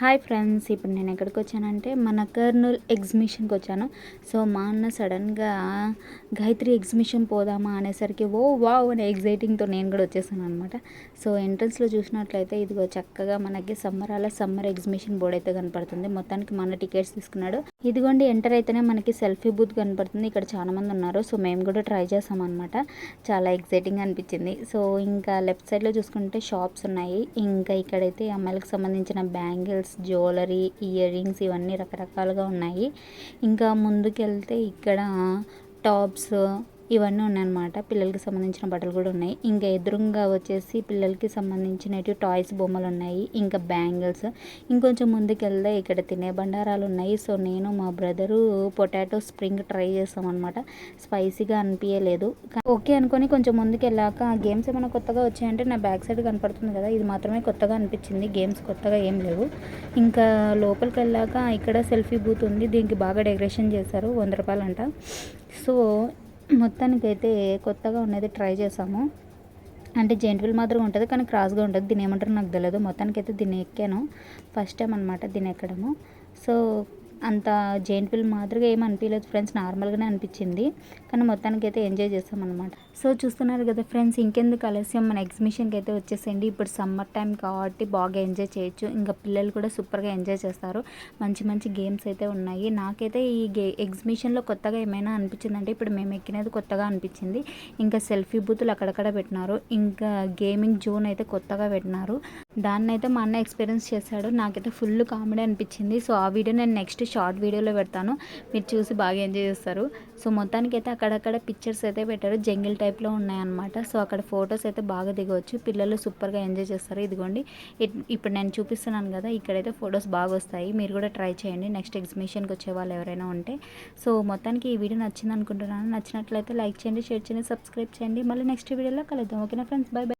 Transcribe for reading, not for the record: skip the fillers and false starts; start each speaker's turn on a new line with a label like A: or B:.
A: Hi friends, ఇప్పుడు నేను ఎక్కడికి వచ్చానంటే మన కర్నూల్ ఎగ్జిబిషన్కి వచ్చాను. సో మా అన్న సడన్గా గాయత్రి ఎగ్జిబిషన్ పోదామా అనేసరికి ఓ వావ్ అనే ఎగ్జైటింగ్తో నేను కూడా వచ్చేసాను అనమాట. సో ఎంట్రన్స్లో చూసినట్లయితే ఇదిగో చక్కగా మనకి సమ్మర్ ఎగ్జిబిషన్ బోర్డు అయితే కనపడుతుంది. మొత్తానికి మన టికెట్స్ తీసుకున్నాడు. ఇదిగోండి, ఎంటర్ అయితేనే మనకి సెల్ఫీ బూత్ కనపడుతుంది. ఇక్కడ చాలా మంది ఉన్నారు. సో మేము కూడా ట్రై చేసాం అనమాట. చాలా ఎగ్జైటింగ్ అనిపించింది. సో ఇంకా లెఫ్ట్ సైడ్లో చూసుకుంటే షాప్స్ ఉన్నాయి. ఇంకా ఇక్కడైతే అమ్మాయిలకు సంబంధించిన బ్యాంగిల్స్, జ్యువెలరీ, ఇయర్ రింగ్స్ ఇవన్నీ రకరకాలుగా ఉన్నాయి. ఇంకా ముందుకెళ్తే ఇక్కడ టాప్స్ ఇవన్నీ ఉన్నాయన్నమాట. పిల్లలకి సంబంధించిన బట్టలు కూడా ఉన్నాయి. ఇంకా ఎదురుగా వచ్చేసి పిల్లలకి సంబంధించినవి టాయ్స్ బొమ్మలు ఉన్నాయి. ఇంకా బ్యాంగిల్స్. ఇంకొంచెం ముందుకెళ్తే ఇక్కడ తినే బండారాలు ఉన్నాయి. సో నేను మా బ్రదరు పొటాటో స్ప్రింగ్ ట్రై చేస్తాం అనమాట. స్పైసీగా అనిపించలేదు. ఓకే అనుకొని కొంచెం ముందుకు వెళ్ళాక గేమ్స్ ఏమైనా కొత్తగా వచ్చాయంటే నా బ్యాక్ సైడ్ కనపడుతుంది కదా, ఇది మాత్రమే కొత్తగా అనిపించింది. గేమ్స్ కొత్తగా ఏం లేవు. ఇంకా లోపలికి వెళ్ళాక ఇక్కడ సెల్ఫీ బూత్ ఉంది. దీనికి బాగా డెకరేషన్ చేశారు. 100 రూపాయలు అంట. సో మొత్తానికైతే కొత్తగా ఉన్నది ట్రై చేసాము. అంటే జెయింట్ వీల్ మాత్రం ఉంటుంది, కానీ క్రాస్గా ఉంటుంది. దీని ఏమంటారో నాకు తెలియదు. మొత్తానికైతే దీన్ని ఎక్కాను. ఫస్ట్ టైం అనమాట దీన్ని ఎక్కడము. సో అంత జెయింట్ వీల్ మాదిరిగా ఏం అనిపించలేదు ఫ్రెండ్స్, నార్మల్గానే అనిపించింది. కానీ మొత్తానికి అయితే ఎంజాయ్ చేస్తాం అనమాట. సో చూస్తున్నారు కదా ఫ్రెండ్స్, ఇంకెందుకు ఆలస్యం, మన ఎగ్జిబిషన్కి అయితే వచ్చేసేయండి. ఇప్పుడు సమ్మర్ టైం కాబట్టి బాగా ఎంజాయ్ చేయొచ్చు. ఇంకా పిల్లలు కూడా సూపర్గా ఎంజాయ్ చేస్తారు. మంచి మంచి గేమ్స్ అయితే ఉన్నాయి. నాకైతే ఈ ఎగ్జిబిషన్లో కొత్తగా ఏమైనా అనిపించిందంటే ఇప్పుడు మేము ఎక్కినది కొత్తగా అనిపించింది. ఇంకా సెల్ఫీ బూతులు అక్కడక్కడ పెట్టినారు. ఇంకా గేమింగ్ జోన్ అయితే కొత్తగా పెట్టినారు. దాన్ని అయితే మా అన్న ఎక్స్పీరియన్స్ చేశాడు. నాకైతే ఫుల్ కామెడీ అనిపించింది. సో ఆ వీడియో నేను నెక్స్ట్ షార్ట్ వీడియోలో పెడతాను, మీరు చూసి బాగా ఎంజాయ్ చేస్తారు. సో మొత్తానికి అయితే అక్కడక్కడ పిక్చర్స్ అయితే పెట్టారు. జంగిల్ టైప్లో ఉన్నాయన్నమాట. సో అక్కడ ఫొటోస్ అయితే బాగా దిగవచ్చు. పిల్లలు సూపర్గా ఎంజాయ్ చేస్తారు. ఇదిగోండి, ఇప్పుడు నేను చూపిస్తున్నాను కదా, ఇక్కడైతే ఫొటోస్ బాగా వస్తాయి. మీరు కూడా ట్రై చేయండి నెక్స్ట్ ఎగ్జిబిషన్కి వచ్చే వాళ్ళు ఎవరైనా ఉంటే. సో మొత్తానికి ఈ వీడియో నచ్చింది అనుకుంటున్నాను. నచ్చినట్లయితే లైక్ చేయండి, షేర్ చేయండి, సబ్స్క్రైబ్ చేయండి. మళ్ళీ నెక్స్ట్ వీడియోలో కలుద్దాం. ఓకేనా ఫ్రెండ్స్, బై బై.